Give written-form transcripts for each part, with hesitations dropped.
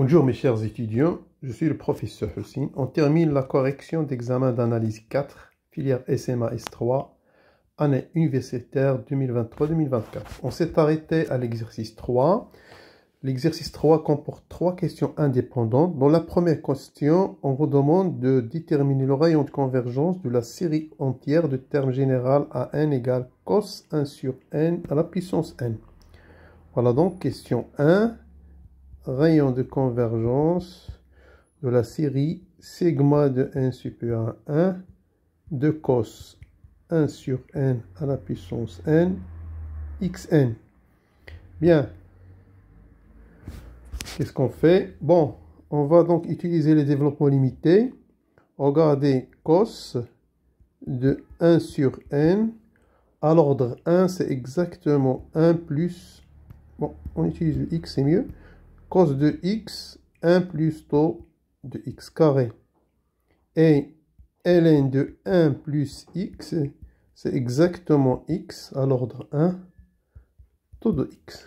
Bonjour mes chers étudiants, je suis le professeur Hussein. On termine la correction d'examen d'analyse 4, filière SMA S3, année universitaire 2023-2024. On s'est arrêté à l'exercice 3. L'exercice 3 comporte 3 questions indépendantes. Dans la première question, on vous demande de déterminer le rayon de convergence de la série entière de termes général à n égale cos 1 sur n à la puissance n. Voilà donc question 1. Rayon de convergence de la série sigma de n supérieur à 1 de cos 1 sur n à la puissance n xn. Bien. Qu'est-ce qu'on fait? Bon, on va donc utiliser les développements limités. Regardez cos de 1 sur n à l'ordre 1, c'est exactement 1 plus... Bon, on utilise le x, c'est mieux. Cos de x, 1 plus taux de x carré. Et ln de 1 plus x, c'est exactement x à l'ordre 1, taux de x.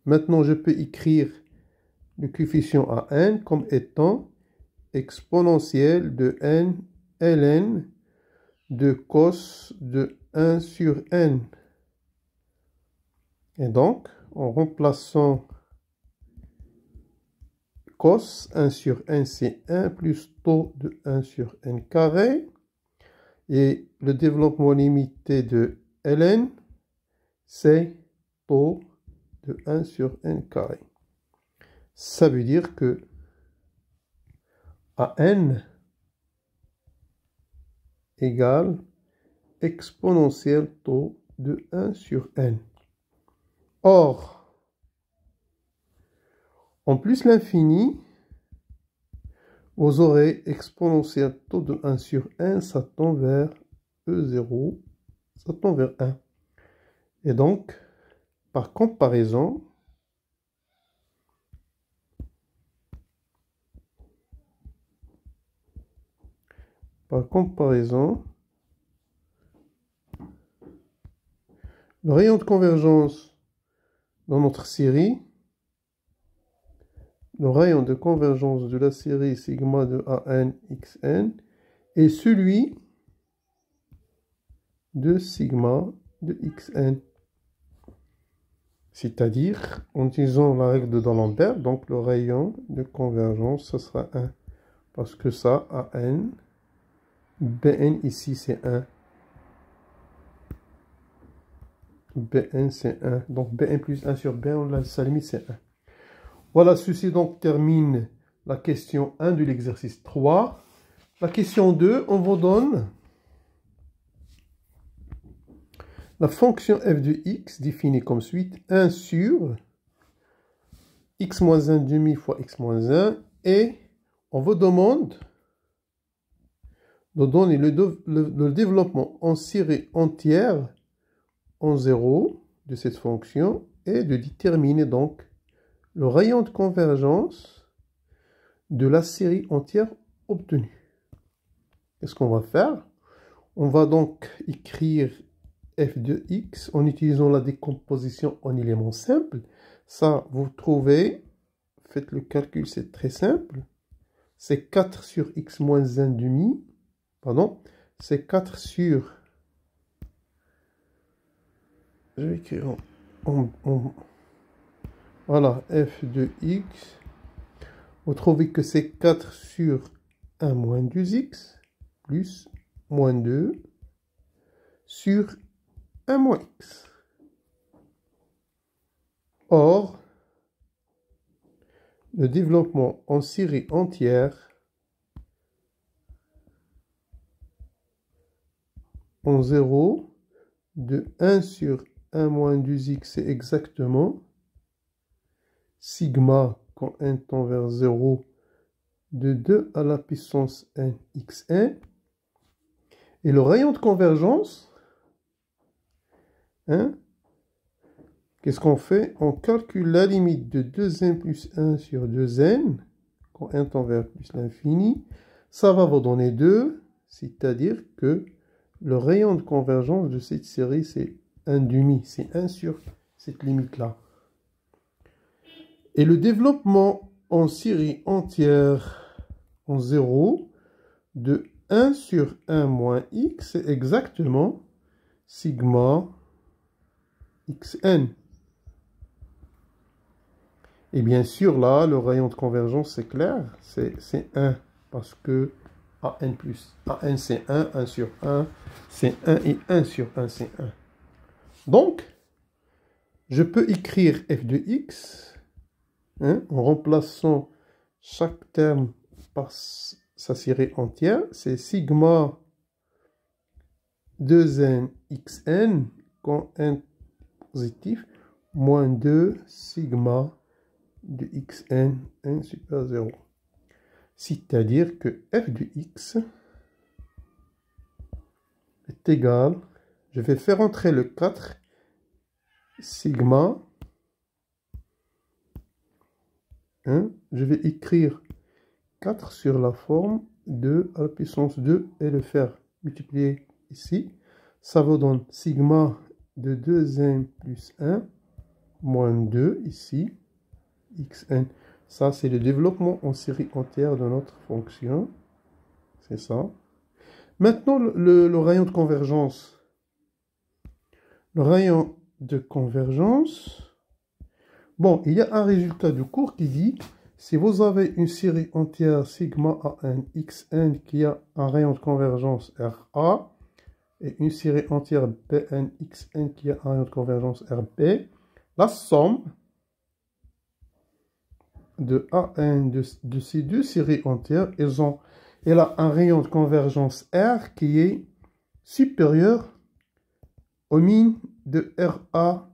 Maintenant, je peux écrire le coefficient à n comme étant exponentielle de n ln de cos de 1 sur n. Et donc, en remplaçant cos 1 sur n, c'est 1 plus taux de 1 sur n carré. Et le développement limité de ln, c'est taux de 1 sur n carré. Ça veut dire que à n égale exponentielle taux de 1 sur n. Or, en plus l'infini, vous aurez exponentielle taux de 1 sur n, ça tend vers E0, ça tend vers 1. Et donc, par comparaison, le rayon de convergence dans notre série, le rayon de convergence de la série sigma de AN XN est celui de sigma de XN. C'est-à-dire, en utilisant la règle de D'Alembert, donc le rayon de convergence, ce sera 1. Parce que ça, AN, BN ici c'est 1. BN c'est 1. Donc BN plus 1 sur BN, sa limite c'est 1. Voilà, ceci donc termine la question 1 de l'exercice 3. La question 2, on vous donne la fonction f de x définie comme suit. 1 sur x moins 1 demi fois x moins 1. Et on vous demande de donner le développement en série entière en 0 de cette fonction et de déterminer donc le rayon de convergence de la série entière obtenue. Qu'est-ce qu'on va faire? On va donc écrire f de x en utilisant la décomposition en éléments simples. Ça, vous trouvez, faites le calcul, c'est très simple. C'est 4 sur x moins 1 demi. Pardon, c'est 4 sur... Je vais écrire voilà, f de x. Vous trouvez que c'est 4 sur 1 moins 2x plus moins 2 sur 1 moins x. Or, le développement en série entière en 0 de 1 sur 1 moins 2x, c'est exactement sigma quand n tend vers 0 de 2 à la puissance n xn. Et le rayon de convergence, hein, qu'est-ce qu'on fait? On calcule la limite de 2n plus 1 sur 2n, quand n tend vers plus l'infini. Ça va vous donner 2, c'est-à-dire que le rayon de convergence de cette série, c'est 1 demi, c'est 1 sur cette limite-là. Et le développement en série entière en 0 de 1 sur 1 moins x, c'est exactement sigma xn. Et bien sûr, là, le rayon de convergence, c'est clair, c'est 1, parce que AN plus AN, c'est 1 sur 1, c'est 1, et 1 sur 1, c'est 1. Donc, je peux écrire f de x, en remplaçant chaque terme par sa série entière, c'est sigma 2n xn, quand n positif, moins 2 sigma de xn, n supérieur à 0. C'est-à-dire que f de x est égal, je vais faire entrer le 4, sigma, je vais écrire 4 sur la forme 2 à la puissance 2 et le faire multiplier ici. Ça vous donne sigma de 2n plus 1 moins 2 ici, xn. Ça, c'est le développement en série entière de notre fonction. C'est ça. Maintenant, le rayon de convergence. Le rayon de convergence. Bon, il y a un résultat du cours qui dit, si vous avez une série entière sigma an xn qui a un rayon de convergence Ra, et une série entière bn xn qui a un rayon de convergence Rb, la somme de an de ces deux séries entières, elle a un rayon de convergence R qui est supérieur au min de Ra,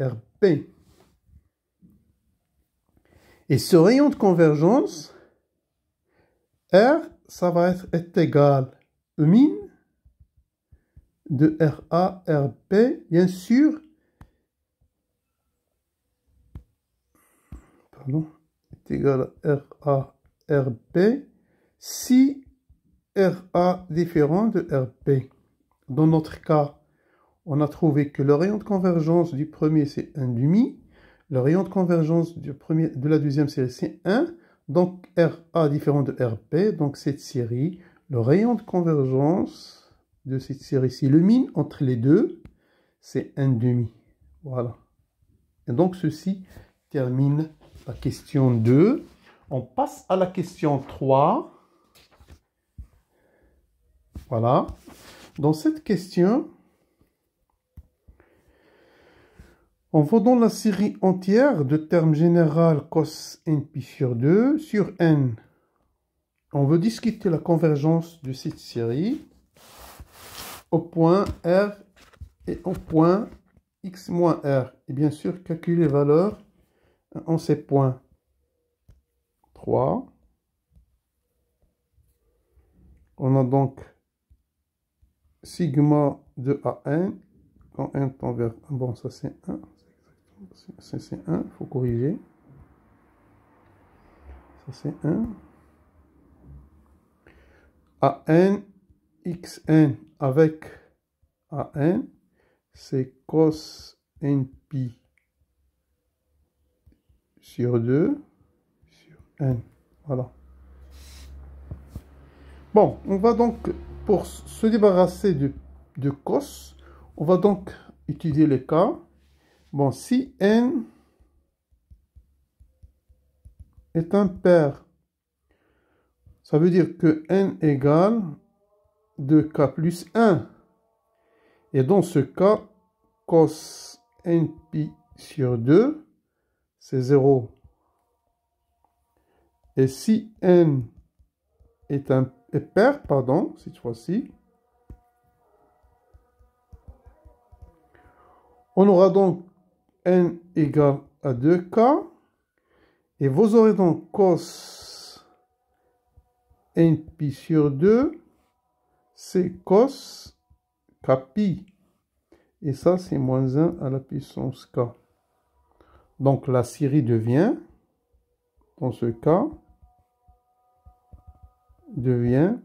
Rb. Et ce rayon de convergence, R, ça va être égal au min de Ra, Rb, bien sûr, est égal à Ra, Rb, si Ra différent de Rb. Dans notre cas, on a trouvé que le rayon de convergence du premier, c'est 1,5. Le rayon de convergence de la deuxième série, c'est 1. Donc, Ra différent de Rb. Donc, cette série, le rayon de convergence de cette série-ci, le min entre les deux, c'est 1,5. Voilà. Et donc, ceci termine la question 2. On passe à la question 3. Voilà. Dans cette question, on va dans la série entière de termes général cos nπ sur 2 sur n. On veut discuter la convergence de cette série au point R et au point x moins R. Et bien sûr, calculer les valeurs en ces points. 3. On a donc sigma de AN quand n tend vers 1. Bon, ça c'est 1. C'est 1, il faut corriger. Ça c'est 1. AN, XN avec AN, c'est cos nπ sur 2 sur n. Voilà. Bon, on va donc, pour se débarrasser de cos, on va donc étudier les cas. Bon, si n est impair, ça veut dire que n égale 2k plus 1. Et dans ce cas, cos nπ sur 2, c'est 0. Et si n est pair, pardon, cette fois-ci, on aura donc n égale à 2k. Et vous aurez donc cos nπ sur 2, c'est cos kπ. Et ça, c'est moins 1 à la puissance k. Donc la série devient, dans ce cas, devient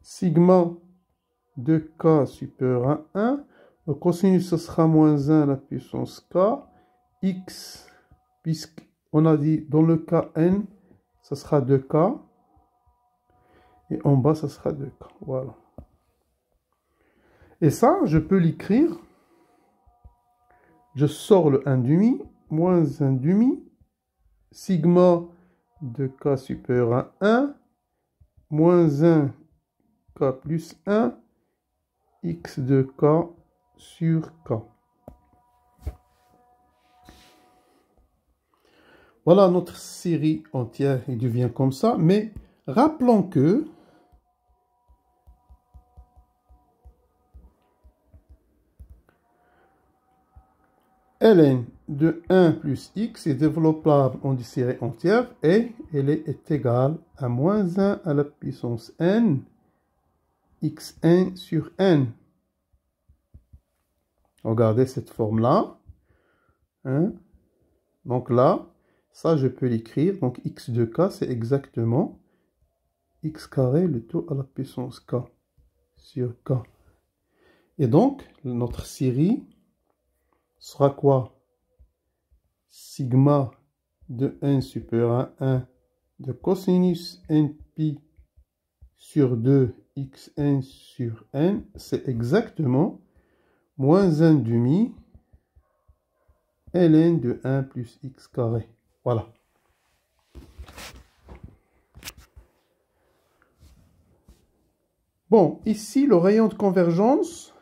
sigma de k supérieur à 1. Le cosinus, ce sera moins 1 à la puissance k. X, puisque on a dit dans le cas n, ça sera 2k. Et en bas, ça sera 2k. Voilà. Et ça, je peux l'écrire. Je sors le 1/2, moins 1/2, sigma de k supérieur à 1, moins 1k plus 1, x de k sur k. Voilà notre série entière, il devient comme ça. Mais rappelons que ln de 1 plus x est développable en des séries entières et elle est égale à moins 1 à la puissance n xn sur n. Regardez cette forme-là. Hein? Donc là, ça je peux l'écrire. Donc x de k, c'est exactement x carré le tout à la puissance k sur k. Et donc, notre série sera quoi? Sigma de n supérieur à 1 de cosinus nπ sur 2 xn sur n, c'est exactement moins 1/2 ln de 1 plus x carré. Voilà. Bon, ici, le rayon de convergence,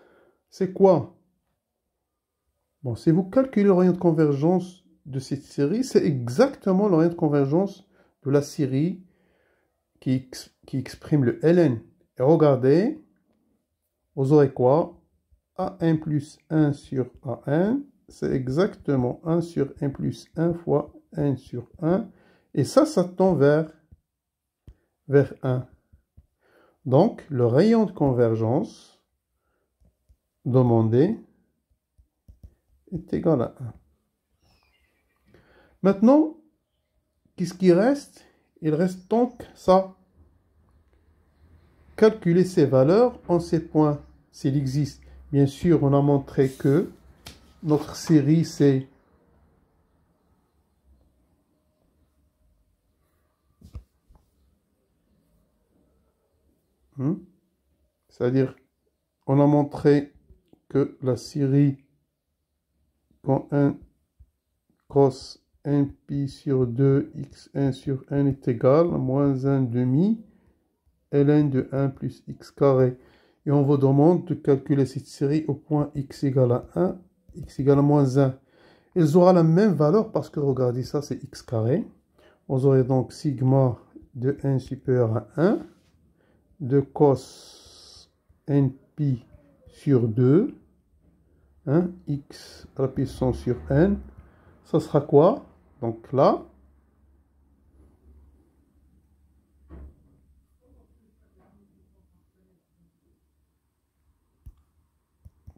c'est quoi? Bon, si vous calculez le rayon de convergence de cette série, c'est exactement le rayon de convergence de la série qui exprime le ln. Et regardez, vous aurez quoi? an plus 1 sur an, c'est exactement 1 sur 1 plus 1 fois 1 sur 1. Et ça tend vers 1. Donc, le rayon de convergence demandé est égal à 1. Maintenant, qu'est-ce qui reste? Il reste donc ça. Calculer ces valeurs en ces points, s'il existe. Bien sûr, on a montré que notre série, c'est c'est-à-dire, on a montré que la série quand 1 cos nπ sur 2 xn sur n est égal à moins 1/2 ln de 1 plus x carré. Et on vous demande de calculer cette série au point x égale à 1, x égale à moins 1. Ils auront la même valeur parce que, regardez, ça c'est x carré. Vous aurez donc sigma de n supérieur à 1 de cos nπ sur 2, hein, x à la puissance sur n. Ça sera quoi? Donc là,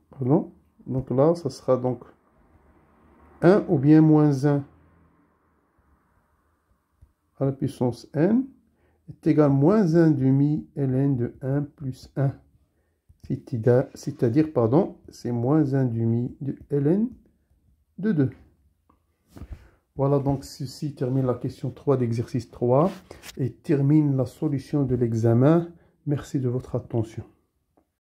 pardon, donc là, ça sera donc 1 ou bien moins 1 à la puissance n est égal à moins 1/2 ln de 1 plus 1. C'est-à-dire, pardon, c'est moins 1/2 de ln de 2. Voilà, donc ceci termine la question 3 d'exercice 3 et termine la solution de l'examen. Merci de votre attention.